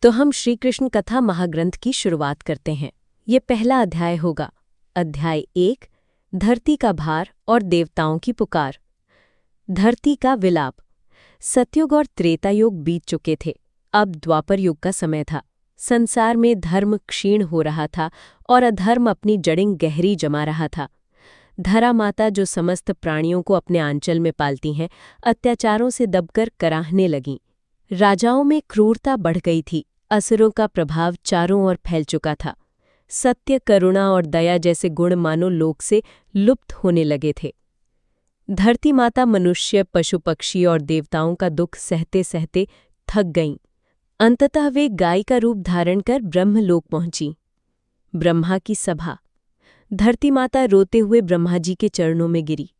तो हम श्री कृष्ण कथा महाग्रंथ की शुरुआत करते हैं। ये पहला अध्याय होगा। अध्याय 1, धरती का भार और देवताओं की पुकार। धरती का विलाप। सतयुग और त्रेता युग बीत चुके थे। अब द्वापर युग का समय था। संसार में धर्म क्षीण हो रहा था और अधर्म अपनी जड़ें गहरी जमा रहा था। धरा माता, जो समस्त प्राणियों को अपने आंचल में पालती हैं, अत्याचारों से दबकर कराहने लगीं। राजाओं में क्रूरता बढ़ गई थी। असुरों का प्रभाव चारों ओर फैल चुका था। सत्य, करुणा और दया जैसे गुण मानो लोक से लुप्त होने लगे थे। धरती माता मनुष्य, पशु पक्षी और देवताओं का दुख सहते सहते थक गईं। अंततः वे गाय का रूप धारण कर ब्रह्मलोक पहुंची। ब्रह्मा की सभा। धरती माता रोते हुए ब्रह्मा जी के चरणों में गिरी।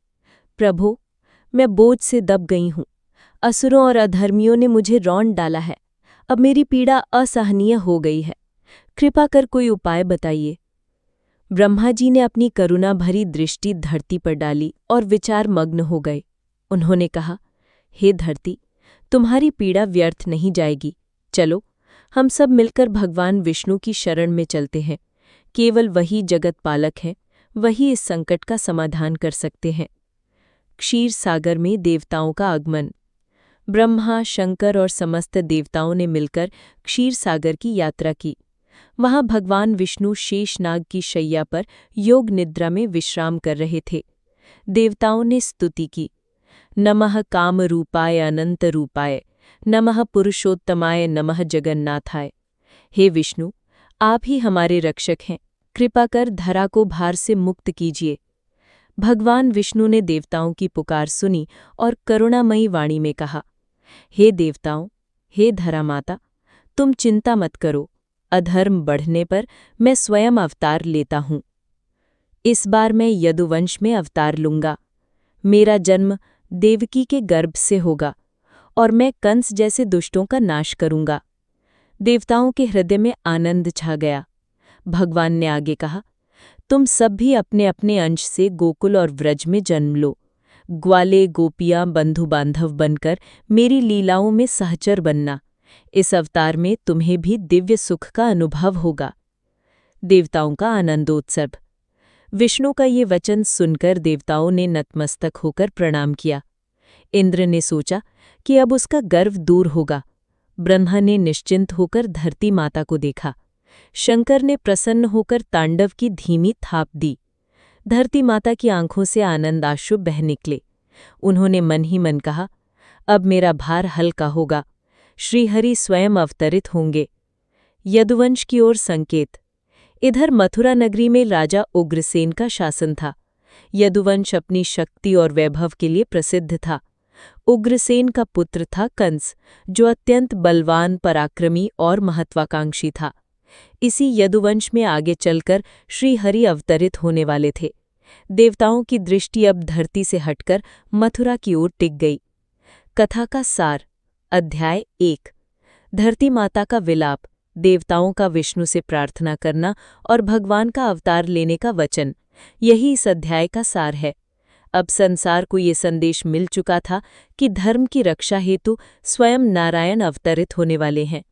प्रभो, मैं बोझ से दब गई हूँ। असुरों और अधर्मियों ने मुझे रौंद डाला है। अब मेरी पीड़ा असहनीय हो गई है। कृपा कर कोई उपाय बताइए। ब्रह्मा जी ने अपनी करुणा भरी दृष्टि धरती पर डाली और विचार मग्न हो गए। उन्होंने कहा, हे धरती, तुम्हारी पीड़ा व्यर्थ नहीं जाएगी। चलो, हम सब मिलकर भगवान विष्णु की शरण में चलते हैं। केवल वही जगत पालक हैं, वही इस संकट का समाधान कर सकते हैं। क्षीर सागर में देवताओं का आगमन। ब्रह्मा, शंकर और समस्त देवताओं ने मिलकर क्षीर सागर की यात्रा की। वहां भगवान विष्णु शेषनाग की शैया पर योग निद्रा में विश्राम कर रहे थे। देवताओं ने स्तुति की। नमः काम रूपाय अनंत रूपाय, नमः पुरुषोत्तमाय, नमः जगन्नाथाय। हे विष्णु, आप ही हमारे रक्षक हैं। कृपा कर धरा को भार से मुक्त कीजिए। भगवान विष्णु ने देवताओं की पुकार सुनी और करुणामयी वाणी में कहा, हे देवताओं, हे धरा माता, तुम चिंता मत करो। अधर्म बढ़ने पर मैं स्वयं अवतार लेता हूँ। इस बार मैं यदुवंश में अवतार लूंगा। मेरा जन्म देवकी के गर्भ से होगा और मैं कंस जैसे दुष्टों का नाश करूंगा। देवताओं के हृदय में आनंद छा गया। भगवान ने आगे कहा, तुम सब भी अपने अपने अंश से गोकुल और व्रज में जन्म लो। ग्वाले, गोपियां, बंधु बांधव बनकर मेरी लीलाओं में सहचर बनना। इस अवतार में तुम्हें भी दिव्य सुख का अनुभव होगा। देवताओं का आनंदोत्सव। विष्णु का ये वचन सुनकर देवताओं ने नतमस्तक होकर प्रणाम किया। इंद्र ने सोचा कि अब उसका गर्व दूर होगा। ब्रह्मा ने निश्चिंत होकर धरती माता को देखा। शंकर ने प्रसन्न होकर तांडव की धीमी थाप दी। धरती माता की आंखों से आनंदाश्रु बह निकले। उन्होंने मन ही मन कहा, अब मेरा भार हल्का होगा। श्रीहरि स्वयं अवतरित होंगे। यदुवंश की ओर संकेत। इधर मथुरा नगरी में राजा उग्रसेन का शासन था। यदुवंश अपनी शक्ति और वैभव के लिए प्रसिद्ध था। उग्रसेन का पुत्र था कंस, जो अत्यंत बलवान, पराक्रमी और महत्वाकांक्षी था। इसी यदुवंश में आगे चलकर श्रीहरि अवतरित होने वाले थे। देवताओं की दृष्टि अब धरती से हटकर मथुरा की ओर टिक गई। कथा का सार। अध्याय 1, धरती माता का विलाप, देवताओं का विष्णु से प्रार्थना करना और भगवान का अवतार लेने का वचन। यही इस अध्याय का सार है। अब संसार को ये संदेश मिल चुका था कि धर्म की रक्षा हेतु स्वयं नारायण अवतरित होने वाले हैं।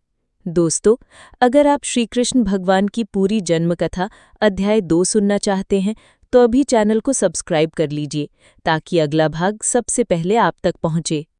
दोस्तों, अगर आप श्री कृष्ण भगवान की पूरी जन्मकथा अध्याय 2 सुनना चाहते हैं तो अभी चैनल को सब्सक्राइब कर लीजिए, ताकि अगला भाग सबसे पहले आप तक पहुंचे।